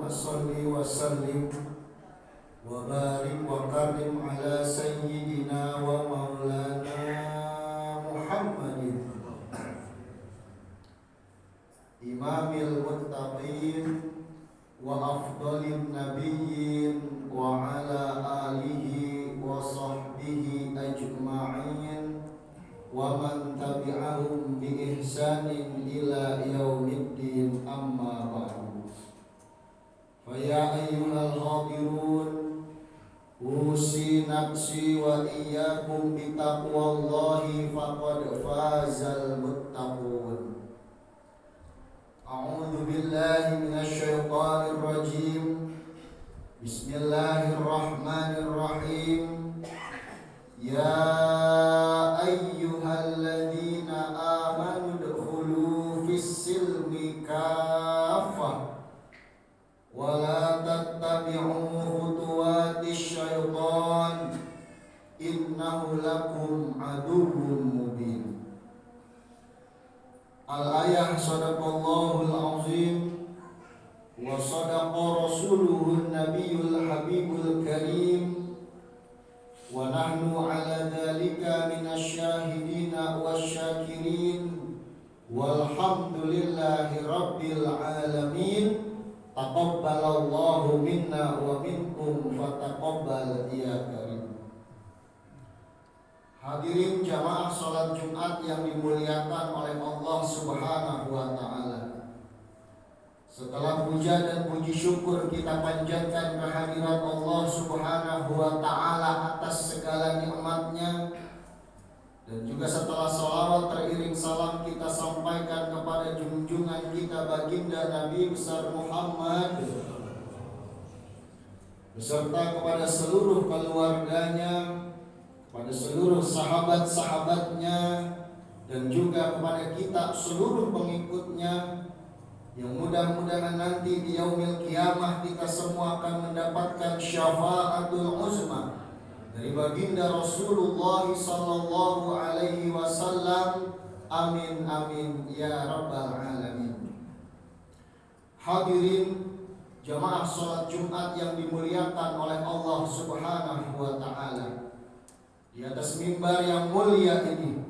Allahumma salli wa sallim wa barik wa karim ala sayyidina wa maulana Muhammadin imamil muttaqin wa afdalin nabiyyin wa ala alihi wa sahbihi ajma'in wa man tabi'ahum bi ihsanin ila yaumiddin, amma ba'du. Fa ya ayyuhal hadirun, usi nafsi wa iyyakum bi taqwallahi faqad fazal muttaqun. A'udzu billahi minasy syaithanir rajim. Bismillahirrahmanirrahim. Ya ayyuhalladzina amanu udkhulu fis-silmi kaffah wa la tattabi'u khutuwatisy syaitan innahu lakum aduwwun mubin. Al-ayah sadaqallahul azim wa sadaqa rasuluhun nabiyul habibul karim wa nahnu ala dhalika minasyahidina wasyakirin walhamdulillahi rabbil alamin. Taqabbalallahu minna wa minkum fataqabbal ya karim. Hadirin jamaah salat Jumat yang dimuliakan oleh Allah Subhanahu wa taala. Setelah puja dan puji syukur kita panjatkan kehadirat Allah Subhanahu wa taala atas segala nikmatnya, dan juga setelah salawat teriring salam kita sampaikan kepada junjungan kita baginda Nabi besar Muhammad beserta kepada seluruh keluarganya, kepada seluruh sahabat-sahabatnya, dan juga kepada kita seluruh pengikutnya, yang mudah-mudahan nanti di yaumil qiyamah kita semua akan mendapatkan syafaatul uzma dari baginda Rasulullah sallallahu alaihi wasallam. Amin amin ya rabbal alamin. Hadirin jamaah salat Jumat yang dimuliakan oleh Allah Subhanahu wa taala, di atas mimbar yang mulia ini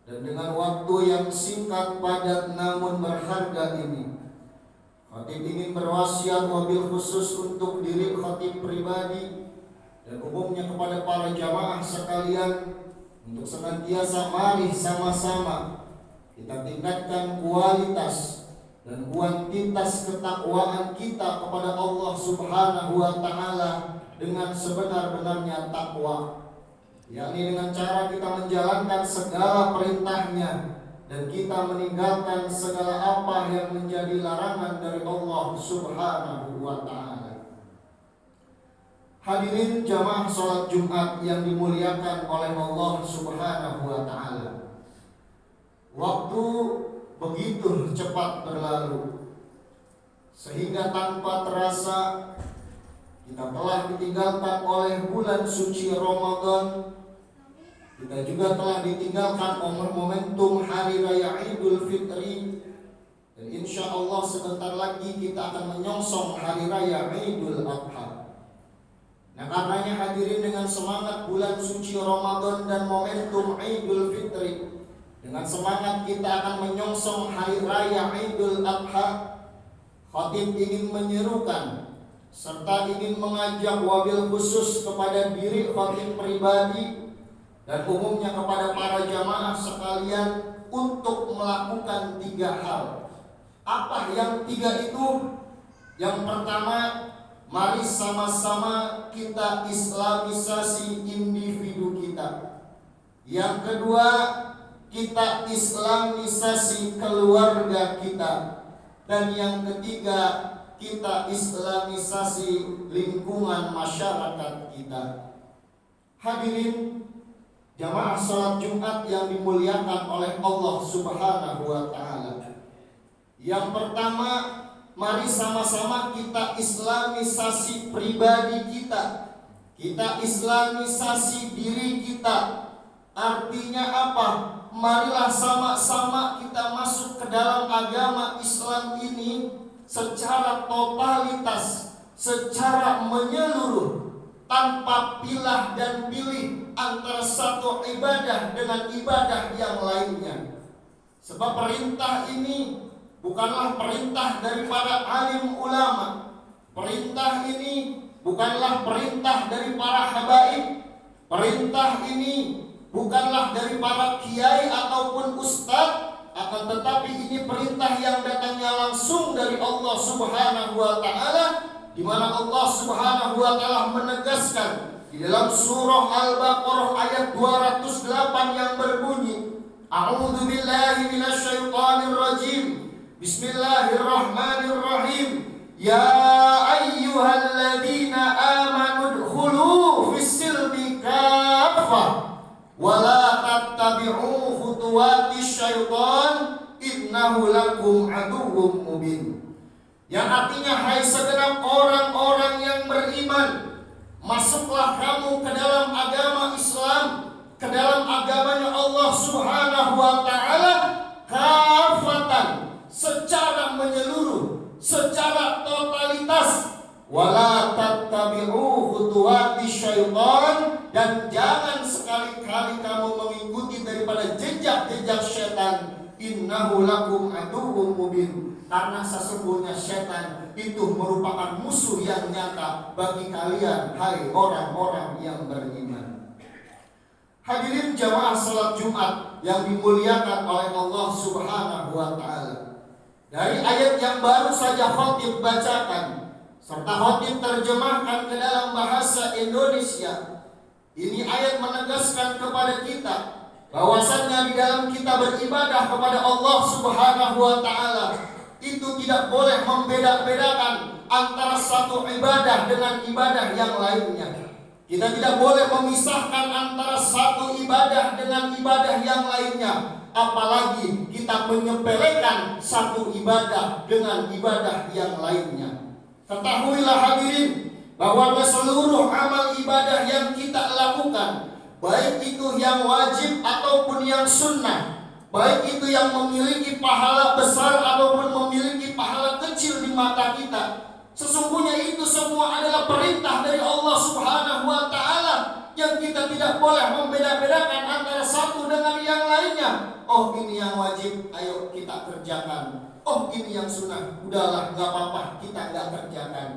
dan dengan waktu yang singkat padat namun berharga ini, khatib ingin berwasiat wabil khusus untuk diri khatib pribadi dan umumnya kepada para jamaah sekalian untuk senantiasa mari sama-sama kita tingkatkan kualitas dan kuantitas ketakwaan kita kepada Allah Subhanahu wa taala dengan sebenar-benarnya takwa, yakni dengan cara kita menjalankan segala perintahnya dan kita meninggalkan segala apa yang menjadi larangan dari Allah Subhanahu wa taala. Hadirin jamaah salat Jumat yang dimuliakan oleh Allah Subhanahu wa taala. Waktu begitu cepat berlalu sehingga tanpa terasa kita telah ditinggalkan oleh bulan suci Ramadan. Kita juga telah ditinggalkan momentum hari raya Idul Fitri, dan insya Allah sebentar lagi kita akan menyongsong hari raya Idul Adha. Nah, karenanya hadirin, dengan semangat bulan suci Ramadan dan momentum Idul Fitri, dengan semangat kita akan menyongsong hari raya Idul Adha, khatib ingin menyerukan serta ingin mengajak wabil khusus kepada diri khatib pribadi dan umumnya kepada para jamaah sekalian untuk melakukan 3 hal. Apa yang 3 itu? Yang pertama, mari sama-sama kita islamisasi individu kita. Yang kedua, kita islamisasi keluarga kita. Dan yang ketiga, kita islamisasi lingkungan masyarakat kita. Hadirin jamaah salat Jumat yang dimuliakan oleh Allah Subhanahu wa taala. Yang pertama, mari sama-sama kita islamisasi pribadi kita. Kita islamisasi diri kita. Artinya apa? Marilah sama-sama kita masuk ke dalam agama Islam ini secara totalitas, secara menyeluruh tanpa pilah dan pilih antara satu ibadah dengan ibadah yang lainnya. Sebab perintah ini bukanlah perintah dari para alim ulama. Perintah ini bukanlah perintah dari para habaib. Perintah ini bukanlah dari para kiai ataupun ustadz, akan tetapi ini perintah yang datangnya langsung dari Allah Subhanahu wa taala, di mana Allah Subhanahu wa taala menegaskan di dalam surah Al-Baqarah ayat 208 yang berbunyi, A'udzu billahi minasyaitonir rajim. Bismillahirrahmanirrahim. Ya ayyuhalladzina amanu dkhulu fis-silmi kaffah wa la tattabi'u khutuwatis syaitan innahu lakum aduwwum mubin. Yang artinya, hai segenap orang-orang yang beriman, masuklah kamu ke dalam agama Islam, ke dalam agamanya Allah Subhanahu wa taala kafatan, secara menyeluruh, secara totalitas. Wala tattabi'u khutuwati syaitan, dan jangan sekali-kali kamu mengikuti daripada jejak-jejak setan. Innahu lakum aduwwum mubin, karena sesungguhnya setan itu merupakan musuh yang nyata bagi kalian, hai orang-orang yang beriman. Hadirin jamaah salat Jumat yang dimuliakan oleh Allah Subhanahu wa taala. Dari ayat yang baru saja khatib bacakan serta khatib terjemahkan ke dalam bahasa Indonesia, ini ayat menegaskan kepada kita bahwasannya di dalam kita beribadah kepada Allah Subhanahu wa taala itu tidak boleh membeda-bedakan antara satu ibadah dengan ibadah yang lainnya. Kita tidak boleh memisahkan antara satu ibadah dengan ibadah yang lainnya, apalagi kita menyepelekan satu ibadah dengan ibadah yang lainnya. Ketahuilah hadirin bahwa seluruh amal ibadah yang kita lakukan, baik itu yang wajib ataupun yang sunnah, baik itu yang memiliki pahala besar ataupun memiliki pahala kecil di mata kita, sesungguhnya itu semua adalah perintah dari Allah Subhanahu wa taala yang kita tidak boleh membeda-bedakan antara satu dengan yang lainnya. Oh, ini yang wajib, ayo kita kerjakan. Oh, ini yang sunnah, udahlah, gak apa-apa, kita gak kerjakan.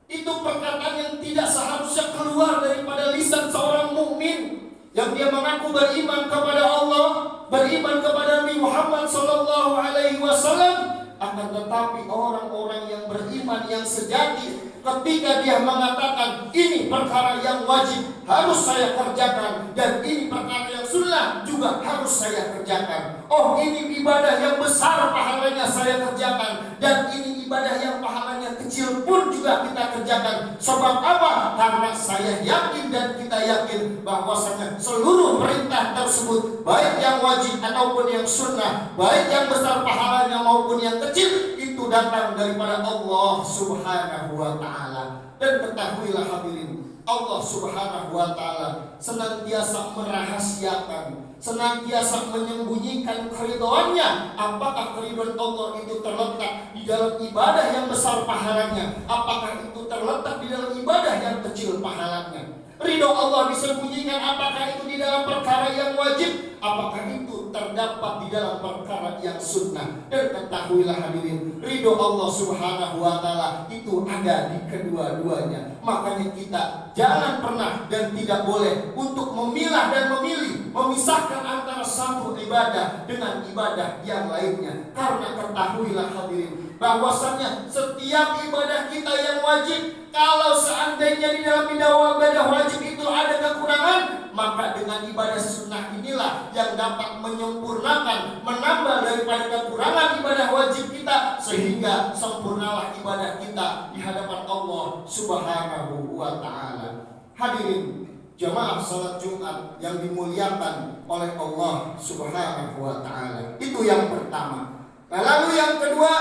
Itu perkataan yang tidak seharusnya keluar daripada lisan seorang mukmin yang dia mengaku beriman kepada Allah, beriman kepada Nabi Muhammad sallallahu alaihi wasallam. Akan tetapi orang-orang yang beriman yang sejati, ketika dia mengatakan ini perkara yang wajib harus saya kerjakan, dan ini perkara yang sunnah juga harus saya kerjakan. Oh, ini ibadah yang besar pahalanya saya kerjakan, dan ini ibadah yang pahalanya kecil pun juga kita kerjakan. Sebab apa? Karena saya yakin dan kita yakin bahwasanya seluruh perintah tersebut, baik yang wajib ataupun yang sunnah, baik yang besar pahalanya maupun yang kecil, itu datang daripada Allah Subhanahu wa taala. Dan ketahuilah hadirin, Allah Subhanahu wa taala senantiasa merahasiakan, senantiasa menyembunyikan keridhoannya. Apakah keridhaan Allah itu terletak di dalam ibadah yang besar pahalanya? Apakah itu terletak di dalam ibadah yang kecil pahalanya? Ridho Allah disembunyikan apakah itu di dalam perkara yang wajib, apakah itu terdapat di dalam perkara yang sunnah? Dan ketahuilah hadirin, ridho Allah Subhanahu wa taala itu ada di kedua-duanya. Makanya kita jangan pernah dan tidak boleh untuk memilah dan memilih, memisahkan antara satu ibadah dengan ibadah yang lainnya. Karena ketahuilah hadirin bahwasannya setiap ibadah kita yang wajib, kalau seandainya di dalam ibadah wajib itu ada kekurangan, maka dengan ibadah sunnah inilah yang dapat menyempurnakan, menambah daripada kekurangan ibadah wajib kita, sehingga sempurnalah ibadah kita di hadapan Allah Subhanahu wa taala. Hadirin jamaah salat Jumat yang dimuliakan oleh Allah Subhanahu wa taala. Itu yang pertama. Nah, lalu yang kedua,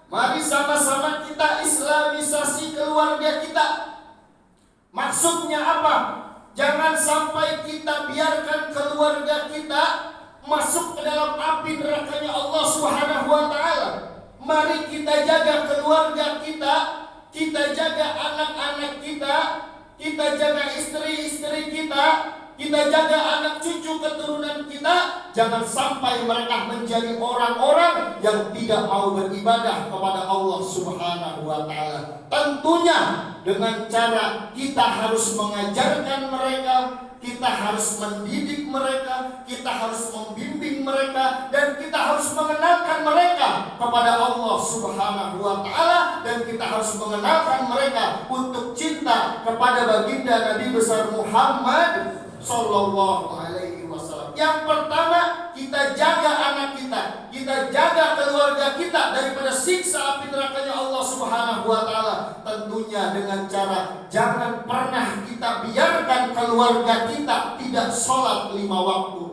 mari sama-sama kita islamisasi keluarga kita. Maksudnya apa? Jangan sampai kita biarkan keluarga kita masuk ke dalam api nerakanya Allah Subhanahu wa taala. Mari kita jaga keluarga kita kita jaga anak-anak kita jaga istri-istri kita jaga anak cucu keturunan kita. Jangan sampai mereka menjadi orang-orang yang tidak mau beribadah kepada Allah Subhanahu wa Ta'ala. Tentunya dengan cara kita harus mengajarkan mereka, kita harus mendidik mereka, kita harus membimbing mereka, dan kita harus mengenalkan mereka kepada Allah Subhanahu wa Ta'ala, dan kita harus mengenalkan mereka untuk cinta kepada baginda Nabi besar Muhammad Sallallahu alaihi wasallam. Yang pertama, kita jaga anak kita jaga keluarga kita daripada siksa api nerakanya Allah Subhanahu wa Ta'ala. Tentunya dengan cara jangan pernah kita biarkan keluarga kita tidak sholat 5 waktu.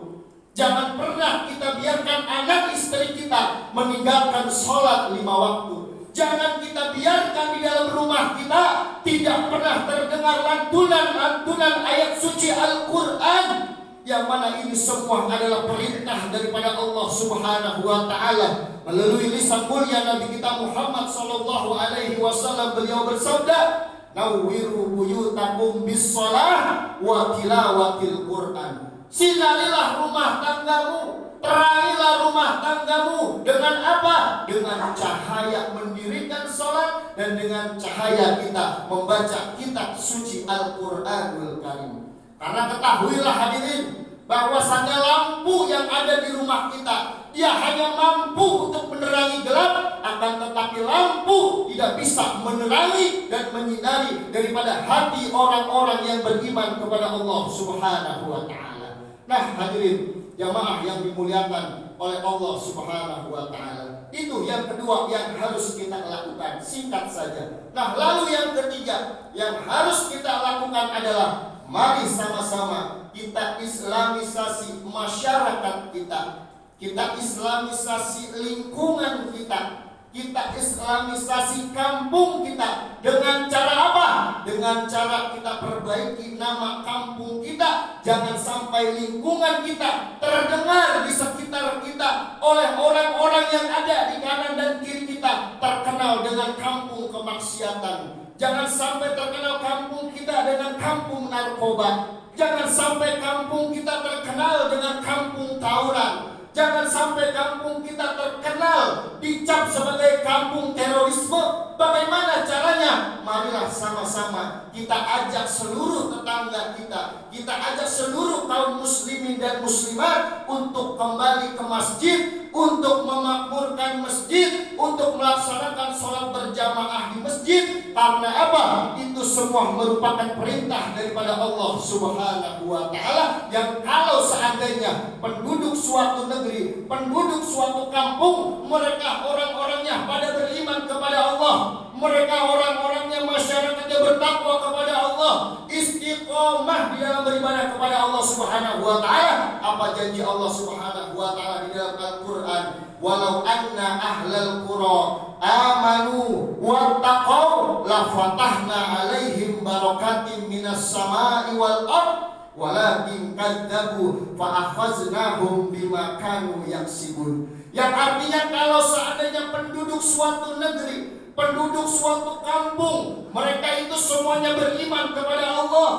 Jangan pernah kita biarkan anak istri kita meninggalkan sholat 5 waktu. Jangan kita biarkan di dalam rumah kita tidak pernah terdengar lantunan ayat suci Al-Quran, yang mana ini semua adalah perintah daripada Allah Subhanahu wa Ta'ala melalui lisan mulia Nabi kita Muhammad sallallahu alaihi wasallam. Beliau bersabda, "Nawwiru buyutakum bis-shalah wa tilawatil Qur'an." Sinarilah rumah tanggamu, terangilah rumah tanggamu dengan apa? Dengan cahaya mendirikan sholat dan dengan cahaya kita membaca kitab suci Al-Quranul Karim. Karena ketahuilah hadirin, bahwasannya lampu yang ada di rumah kita, dia hanya mampu untuk menerangi gelap, akan tetapi lampu tidak bisa menerangi dan menyinari daripada hati orang-orang yang beriman kepada Allah Subhanahu wa Ta'ala. Nah hadirin jamaah yang dimuliakan oleh Allah Subhanahu wa Ta'ala, itu yang kedua yang harus kita lakukan, singkat saja. Nah lalu yang ketiga yang harus kita lakukan adalah, mari sama-sama kita islamisasi masyarakat kita islamisasi lingkungan kita islamisasi kampung kita. Dengan cara apa? Dengan cara kita perbaiki nama kampung kita. Jangan sampai lingkungan kita terdengar di sekitar kita oleh orang-orang yang ada di kanan dan kiri kita terkenal dengan kampung kemaksiatan. Jangan sampai terkenal kampung kita dengan kampung narkoba. Jangan sampai kampung kita terkenal dengan kampung tawuran. Jangan sampai kampung kita terkenal dicap sebagai kampung terorisme. Bagaimana caranya? Marilah sama-sama kita ajak seluruh tetangga kita ajak seluruh kaum muslimin dan muslimat untuk kembali ke masjid, untuk memakmurkan masjid, untuk melaksanakan sholat berjamaah di masjid. Karena apa? Itu semua merupakan perintah daripada Allah Subhanahu wa Ta'ala, yang kalau seandainya penduduk suatu negeri, penduduk suatu kampung, mereka orang-orangnya pada beriman kepada Allah, mereka orang-orangnya masyarakatnya bertakwa kepada Allah, istiqomah di dalam beribadah kepada Allah Subhanahu wa Ta'ala. Apa janji Allah Subhanahu wa Ta'ala di dalam Al-Quran? Walau anna ahlal qura amanu wattaqau la fatahna alaihim barakatin minas samai wal ard walakin kadzabu fa akhaznahum bima kanu yaksibun. Yang artinya kalau seandainya penduduk suatu negeri, penduduk suatu kampung, mereka itu semuanya beriman kepada Allah,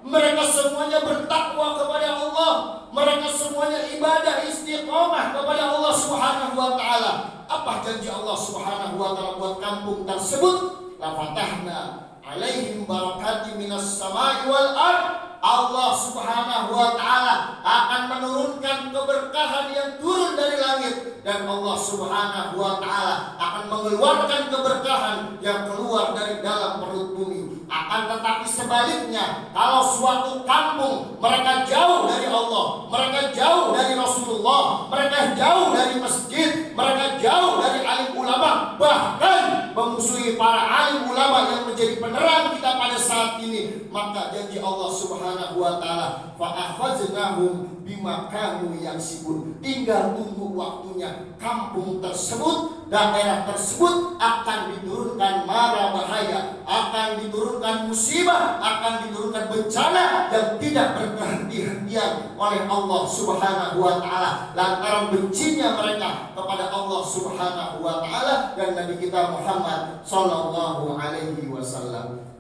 mereka semuanya bertakwa kepada Allah, mereka semuanya ibadah istiqomah kepada Allah Subhanahu wa Ta'ala. Apa janji Allah Subhanahu wa Ta'ala buat kampung tersebut? La fatahna alaihim barakatin minas samai wal ard. Allah Subhanahu wa Ta'ala akan menurunkan keberkahan yang turun dari langit, dan Allah Subhanahu wa Ta'ala akan mengeluarkan keberkahan yang keluar dari dalam perut bumi. Akan tetapi sebaliknya, kalau suatu kampung mereka jauh dari Allah, mereka jauh dari Rasulullah, mereka jauh dari masjid, mereka jauh dari alim ulama, bahkan memusuhi para alim ulama yang menjadi penerang kita pada saat ini, maka janji Allah Subhanahu wa Ta'ala, fa akhaznahum bima kanu yaksibun. Tinggal tunggu waktunya, kampung tersebut, daerah tersebut akan diturunkan mara bahaya, akan diturunkan musibah, akan diturunkan bencana yang tidak berhenti-hentian oleh Allah Subhanahu wa Ta'ala, lantaran bencinya mereka kepada Allah Subhanahu wa Ta'ala dan Nabi kita Muhammad sallallahu alaihi wasallam.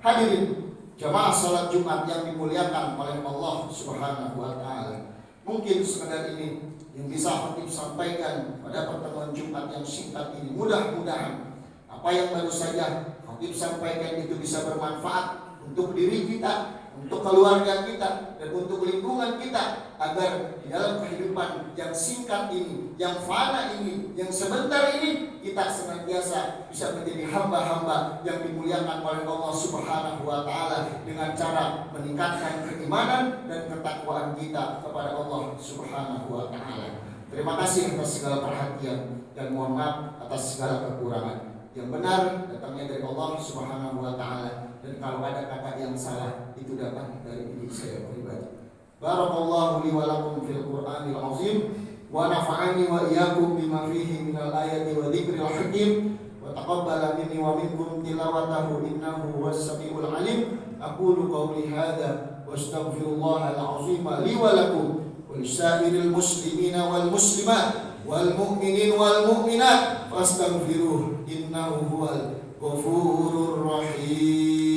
Hadirin jamaah salat Jumat yang dimuliakan oleh Allah Subhanahu wa taala. Mungkin sekedar ini yang bisa khatib sampaikan pada pertemuan Jumat yang singkat ini. Mudah-mudahan apa yang baru saja khatib sampaikan itu bisa bermanfaat untuk diri kita, untuk keluarga kita, dan untuk lingkungan kita, agar di dalam kehidupan yang singkat ini, yang fana ini, yang sebentar ini, kita senantiasa bisa menjadi hamba-hamba yang dimuliakan oleh Allah Subhanahu wa taala dengan cara meningkatkan keimanan dan ketakwaan kita kepada Allah Subhanahu wa taala. Terima kasih atas segala perhatian dan mohon maaf atas segala kekurangan. Yang benar datangnya dari Allah Subhanahu wa taala, dan kalau ada kata yang salah itu datang dari diri saya pribadi. Barakallahu li wa lakum fil Qur'anil azim wa nafa'ani wa iyyakum bima fihi minal ayati wa dzikril hakim wa taqabbala minni wa minkum tilawatahu innahu huwas samiul alim. Aqulu qawli hadza wa astaghfirullahal azim li wa lakum wa lisairil muslimina wal muslimat wal mu'minin wal mu'minat fastaghfiruh innahu huwal ghafurur rahim.